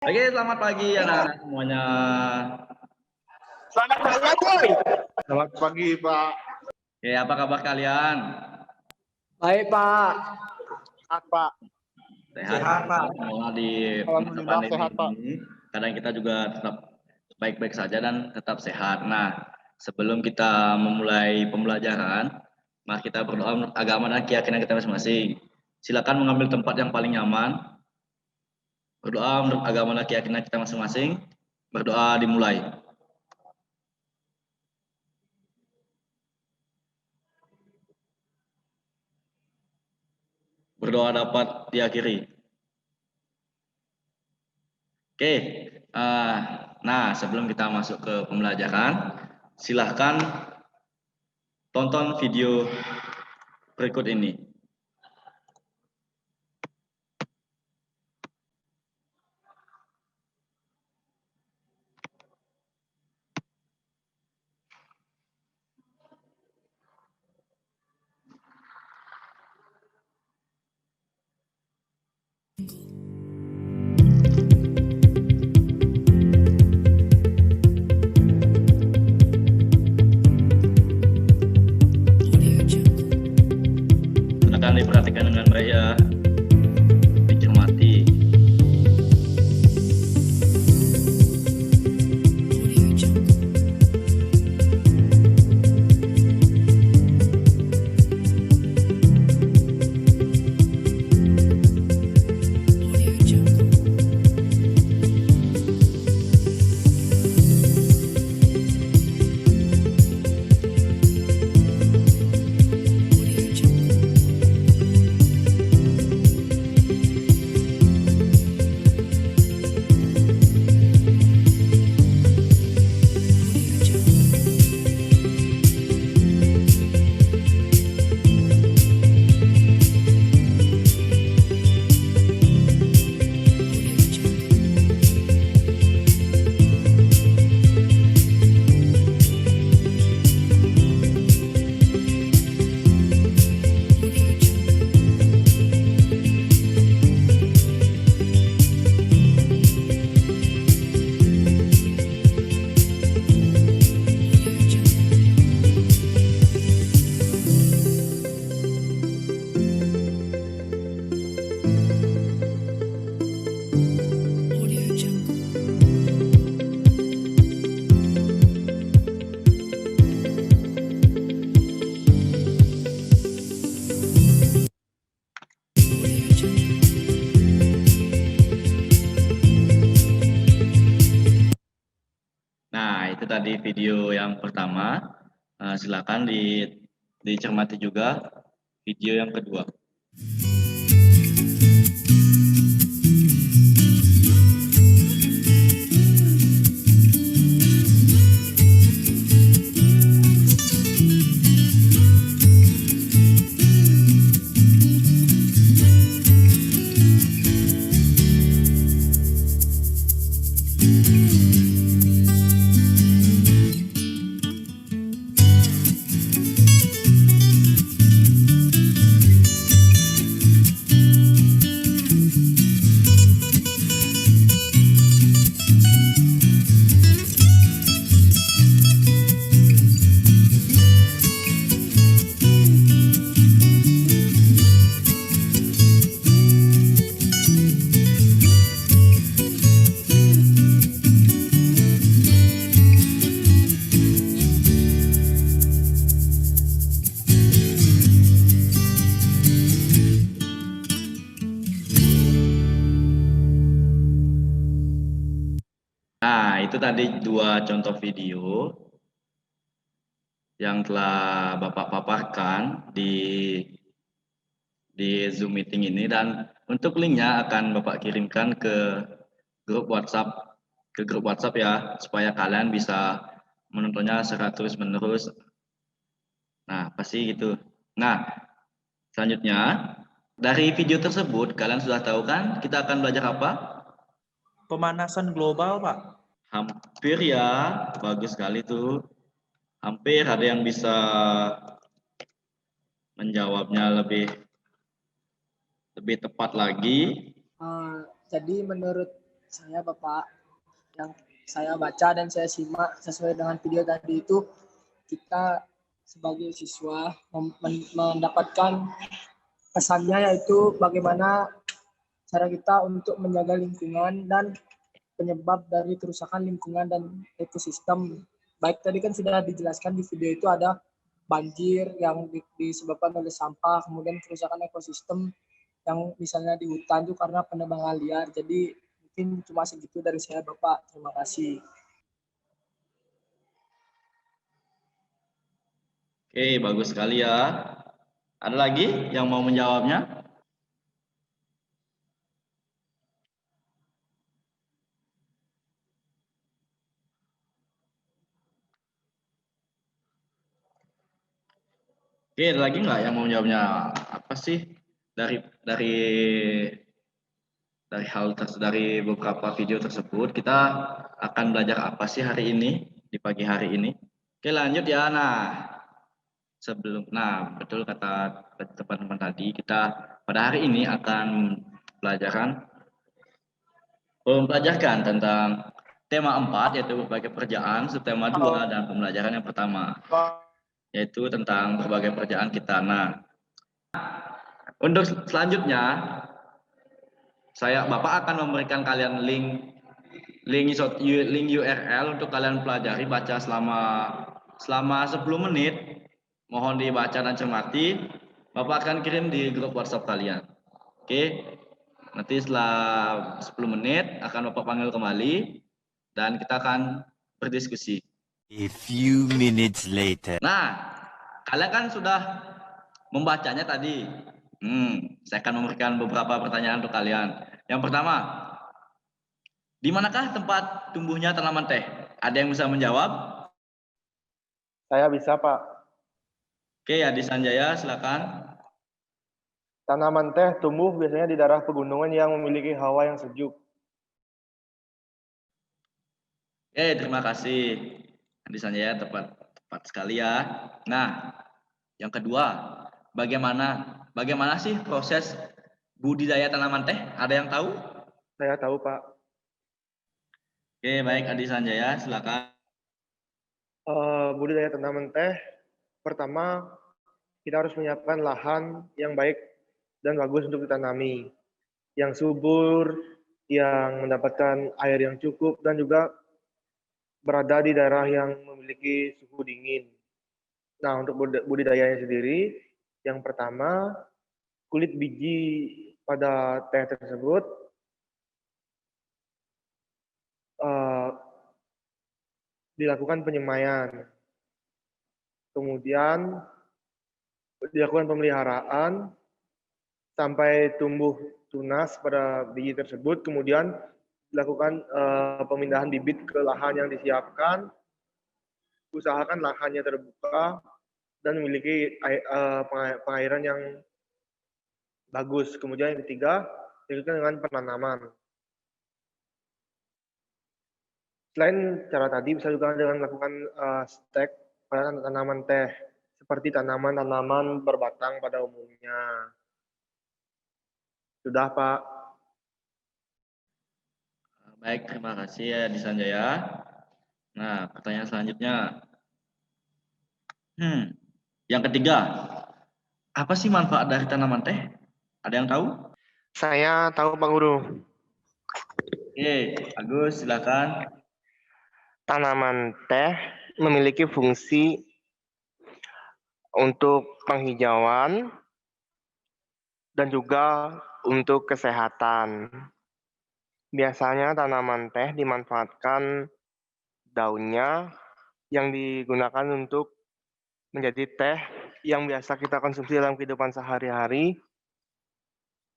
Oke, selamat pagi anak-anak semuanya. Selamat pagi, Selamat pagi, Pak. Oke, apa kabar kalian? Baik, Pak. Sehat, Pak. Sehat, Pak. Semua di masa Alhamdulillah pandemi sehat, Pak. ini, kadang kita juga tetap baik-baik saja dan tetap sehat. Nah, sebelum kita memulai pembelajaran, mari kita berdoa menurut agama dan keyakinan kita masing-masing. Silakan mengambil tempat yang paling nyaman. Berdoa menurut agama dan keyakinan kita masing-masing. Berdoa dimulai. Berdoa dapat diakhiri. Oke, nah sebelum kita masuk ke pembelajaran, silahkan tonton video berikut ini. Silakan diperhatikan dengan baik ya, dicermati. Nah, itu tadi video yang pertama. Silakan dicermati juga video yang kedua. Nah, itu tadi dua contoh video yang telah Bapak paparkan di Zoom meeting ini, dan untuk linknya akan Bapak kirimkan ke grup WhatsApp ya, supaya kalian bisa menontonnya secara terus menerus. Nah, pasti gitu. Nah, selanjutnya dari video tersebut kalian sudah tahu kan kita akan belajar apa? Pemanasan global, Pak. Hampir ya, bagus sekali tuh. Hampir ada yang bisa menjawabnya lebih tepat lagi. Jadi menurut saya Bapak, yang saya baca dan saya simak sesuai dengan video tadi itu, kita sebagai siswa mendapatkan pesannya, yaitu bagaimana cara kita untuk menjaga lingkungan dan penyebab dari kerusakan lingkungan dan ekosistem. Baik tadi kan sudah dijelaskan di video itu, ada banjir yang disebabkan oleh sampah, kemudian kerusakan ekosistem yang misalnya di hutan itu karena penebangan liar. Jadi mungkin cuma segitu dari saya Bapak. Terima kasih. Oke, bagus sekali ya. Ada lagi yang mau menjawabnya? Oke, ada lagi nggak yang mau menjawabnya? Apa sih dari dari beberapa video tersebut kita akan belajar apa sih hari ini di pagi hari ini? Oke, lanjut ya. Betul kata teman-teman tadi, kita pada hari ini akan pembelajaran tentang tema 4, yaitu berbagai pekerjaan, subtema 2, dan pembelajaran yang pertama, yaitu tentang berbagai pekerjaan kita. Nah, untuk selanjutnya, Bapak akan memberikan kalian link URL untuk kalian pelajari, baca selama 10 menit. Mohon dibaca dan cermati. Bapak akan kirim di grup WhatsApp kalian. Oke. Nanti setelah 10 menit akan Bapak panggil kembali dan kita akan berdiskusi. A few minutes later. Nah, kalian kan sudah membacanya tadi. Saya akan memberikan beberapa pertanyaan untuk kalian. Yang pertama, di manakah tempat tumbuhnya tanaman teh? Ada yang bisa menjawab? Saya bisa, Pak. Oke, Adi Sanjaya, silakan. Tanaman teh tumbuh biasanya di daerah pegunungan yang memiliki hawa yang sejuk. Oke, terima kasih. Adi Sanjaya, tepat sekali ya. Nah, yang kedua, bagaimana sih proses budidaya tanaman teh? Ada yang tahu? Saya tahu, Pak. Oke, baik Adi Sanjaya, silakan. Budidaya tanaman teh, pertama kita harus menyiapkan lahan yang baik dan bagus untuk ditanami, yang subur, yang mendapatkan air yang cukup, dan juga berada di daerah yang memiliki suhu dingin. Nah, untuk budidayanya sendiri, yang pertama, kulit biji pada teh tersebut dilakukan penyemaian. Kemudian dilakukan pemeliharaan sampai tumbuh tunas pada biji tersebut, kemudian dilakukan pemindahan bibit ke lahan yang disiapkan. Usahakan lahannya terbuka dan memiliki pengairan yang bagus. Kemudian yang ketiga, dilanjutkan dengan penanaman. Selain cara tadi, bisa juga dengan melakukan stek pada tanaman teh, seperti tanaman-tanaman berbatang pada umumnya. Sudah, Pak. Baik, terima kasih ya Adi Sanjaya. Nah, pertanyaan selanjutnya. Yang ketiga, apa sih manfaat dari tanaman teh? Ada yang tahu? Saya tahu, Pak Guru. Oke, Agus, silakan. Tanaman teh memiliki fungsi untuk penghijauan dan juga untuk kesehatan. Biasanya tanaman teh dimanfaatkan daunnya yang digunakan untuk menjadi teh yang biasa kita konsumsi dalam kehidupan sehari-hari,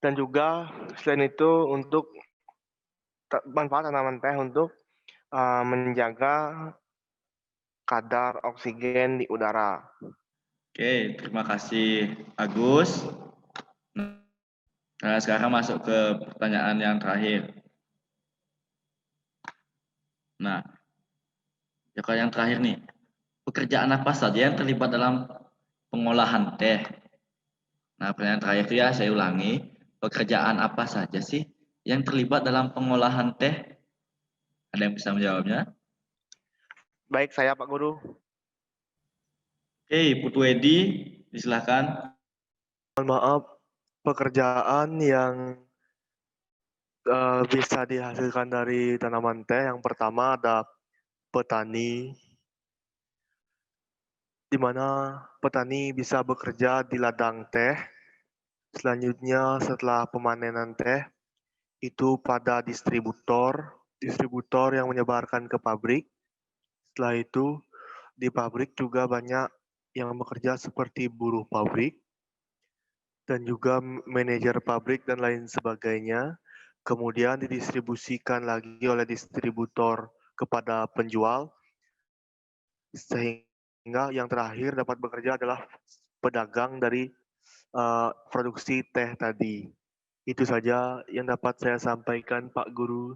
dan juga selain itu untuk manfaat tanaman teh untuk menjaga kadar oksigen di udara. Oke, terima kasih Agus. Nah, sekarang masuk ke pertanyaan yang terakhir. Nah, yang terakhir nih, pekerjaan apa saja yang terlibat dalam pengolahan teh? Nah, pertanyaan terakhir itu ya saya ulangi, pekerjaan apa saja sih yang terlibat dalam pengolahan teh? Ada yang bisa menjawabnya? Baik, saya Pak Guru. Oke, Putu Edi, silakan. Mohon maaf, pekerjaan yang bisa dihasilkan dari tanaman teh, yang pertama ada petani, di mana petani bisa bekerja di ladang teh. Selanjutnya setelah pemanenan teh, itu pada distributor yang menyebarkan ke pabrik. Setelah itu di pabrik juga banyak yang bekerja seperti buruh pabrik dan juga manajer pabrik dan lain sebagainya. Kemudian didistribusikan lagi oleh distributor kepada penjual, sehingga yang terakhir dapat bekerja adalah pedagang dari produksi teh tadi. Itu saja yang dapat saya sampaikan, Pak Guru.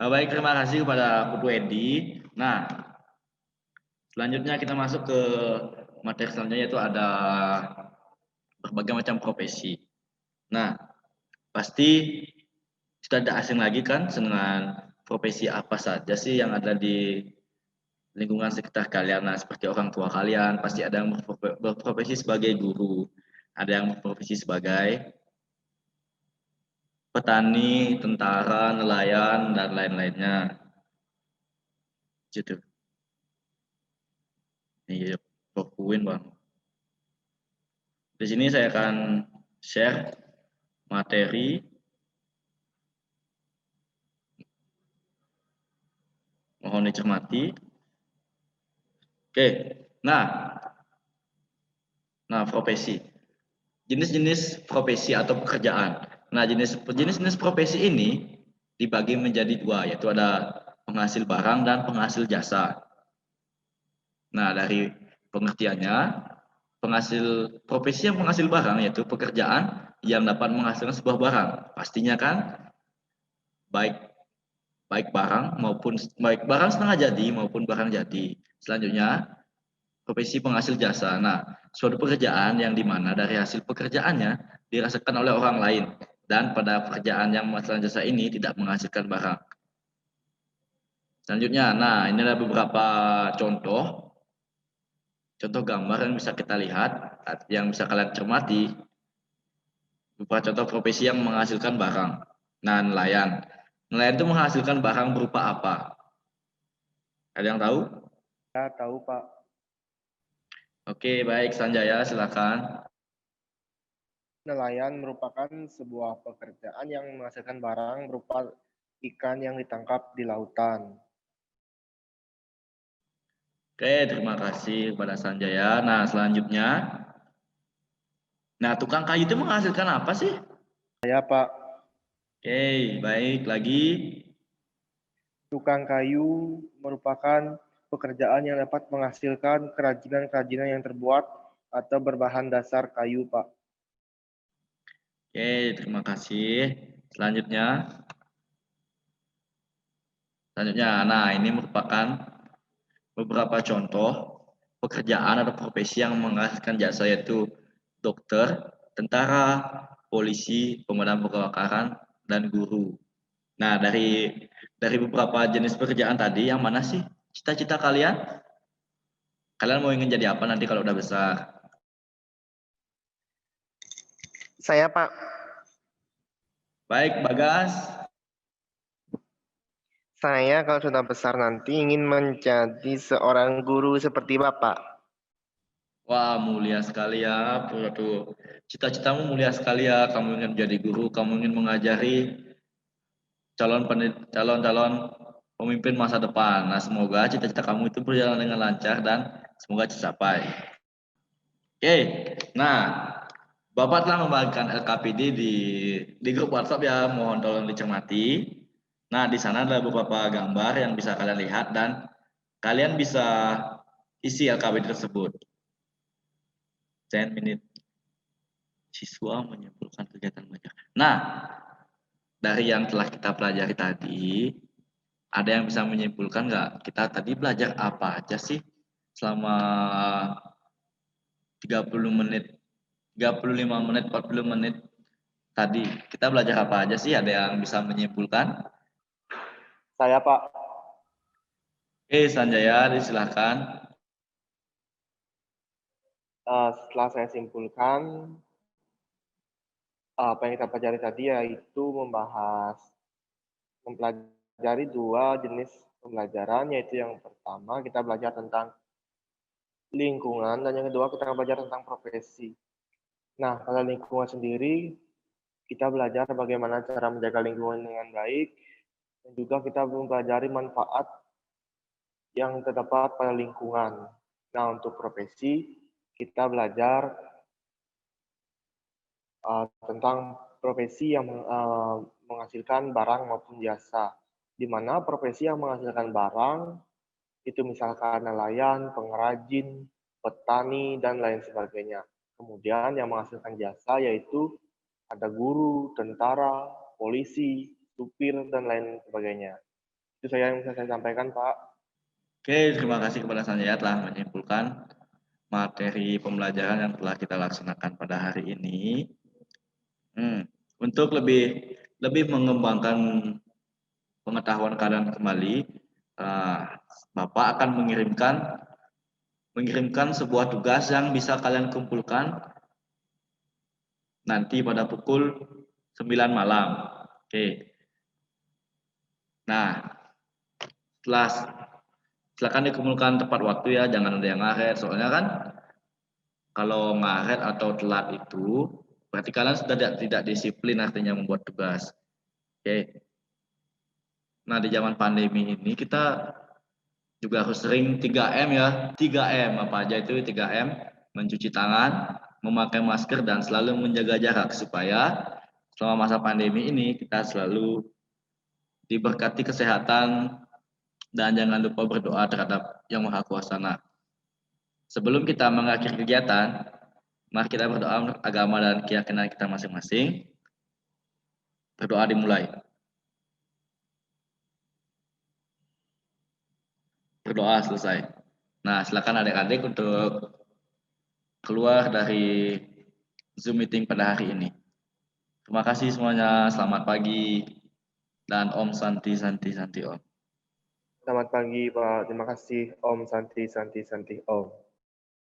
Baik, terima kasih kepada Putu Edi. Nah, selanjutnya kita masuk ke materi selanjutnya, yaitu ada berbagai macam profesi. Nah, pasti sudah tidak asing lagi kan dengan profesi apa saja sih yang ada di lingkungan sekitar kalian. Nah, seperti orang tua kalian, pasti ada yang berprofesi sebagai guru, ada yang berprofesi sebagai petani, tentara, nelayan, dan lain-lainnya. Gitu. Ini poin Bang. Di sini saya akan share materi mohon dicermati. Oke, nah profesi, jenis-jenis profesi atau pekerjaan. Nah, jenis-jenis profesi ini dibagi menjadi dua, yaitu ada penghasil barang dan penghasil jasa. Nah, dari pengertiannya, profesi yang penghasil barang yaitu pekerjaan yang dapat menghasilkan sebuah barang. Pastinya kan baik barang setengah jadi maupun barang jadi. Selanjutnya, profesi penghasil jasa. Nah, suatu pekerjaan yang dimana dari hasil pekerjaannya dirasakan oleh orang lain, dan pada pekerjaan yang menghasilkan jasa ini tidak menghasilkan barang. Selanjutnya, nah ini ada beberapa contoh gambar yang bisa kita lihat, yang bisa kalian cermati. Beberapa contoh profesi yang menghasilkan barang. Nah, nelayan itu menghasilkan barang berupa apa? Ada yang tahu? Ya, tahu Pak. Oke, baik, Sanjaya, silakan. Nelayan merupakan sebuah pekerjaan yang menghasilkan barang berupa ikan yang ditangkap di lautan. Oke, terima kasih kepada Sanjaya. Nah, selanjutnya, tukang kayu itu menghasilkan apa sih? Ya Pak, Oke, baik, lagi. tukang kayu merupakan pekerjaan yang dapat menghasilkan kerajinan-kerajinan yang terbuat atau berbahan dasar kayu, Pak. Oke, terima kasih. Selanjutnya, nah ini merupakan beberapa contoh pekerjaan atau profesi yang menghasilkan jasa, yaitu dokter, tentara, polisi, pemadam kebakaran, dan guru. Nah, dari beberapa jenis pekerjaan tadi, yang mana sih cita-cita kalian? Kalian mau ingin jadi apa nanti kalau udah besar? Saya Pak. Baik, Bagas. Saya kalau sudah besar nanti ingin menjadi seorang guru seperti Bapak. Wah, mulia sekali ya. Tuh, cita-citamu mulia sekali ya. Kamu ingin menjadi guru, kamu ingin mengajari calon-calon pemimpin masa depan. Nah, semoga cita-cita kamu itu berjalan dengan lancar dan semoga tercapai. Oke, nah Bapak telah membagikan LKPD di grup WhatsApp ya, mohon tolong dicermati. Nah, di sana ada beberapa gambar yang bisa kalian lihat dan kalian bisa isi LKPD tersebut. 10 menit siswa menyimpulkan kegiatan belajar. Nah, dari yang telah kita pelajari tadi, ada yang bisa menyimpulkan nggak? Kita tadi belajar apa aja sih selama 30 menit, 35 menit, 40 menit tadi kita belajar apa aja sih? Ada yang bisa menyimpulkan? Saya Pak, Oke, Sanjaya, disilahkan. setelah saya simpulkan, apa yang kita pelajari tadi yaitu mempelajari dua jenis pembelajaran, yaitu yang pertama kita belajar tentang lingkungan dan yang kedua kita belajar tentang profesi. Nah, pada lingkungan sendiri kita belajar bagaimana cara menjaga lingkungan dengan baik dan juga kita mempelajari manfaat yang terdapat pada lingkungan. Nah, untuk profesi kita belajar tentang profesi yang menghasilkan barang maupun jasa. Di mana profesi yang menghasilkan barang itu misalkan nelayan, pengrajin, petani, dan lain sebagainya. Kemudian yang menghasilkan jasa yaitu ada guru, tentara, polisi, supir, dan lain sebagainya. Itu saya yang bisa saya sampaikan, Pak. Oke, terima kasih kepada Sanjaya telah menyimpulkan materi pembelajaran yang telah kita laksanakan pada hari ini. Untuk lebih mengembangkan pengetahuan kalian kembali, Bapak akan mengirimkan sebuah tugas yang bisa kalian kumpulkan nanti pada pukul 9 malam. Oke. Nah, silakan dikumpulkan tepat waktu ya, jangan ada yang ngaret. Soalnya kan kalau ngaret atau telat itu berarti kalian sudah tidak disiplin artinya membuat tugas. Oke. Nah, di zaman pandemi ini kita juga harus sering 3M ya. 3M apa aja itu 3M? Mencuci tangan, memakai masker dan selalu menjaga jarak supaya selama masa pandemi ini kita selalu diberkati kesehatan dan jangan lupa berdoa terhadap Yang Maha Kuasa. Nah, sebelum kita mengakhiri kegiatan, mari kita berdoa menurut agama dan keyakinan kita masing-masing. Berdoa dimulai. Berdoa selesai. Nah, silakan adik-adik untuk keluar dari Zoom meeting pada hari ini. Terima kasih semuanya. Selamat pagi dan Om Santi Santi Santi Om. Selamat pagi, Pak. Terima kasih, Om Santi Santi Santi Om.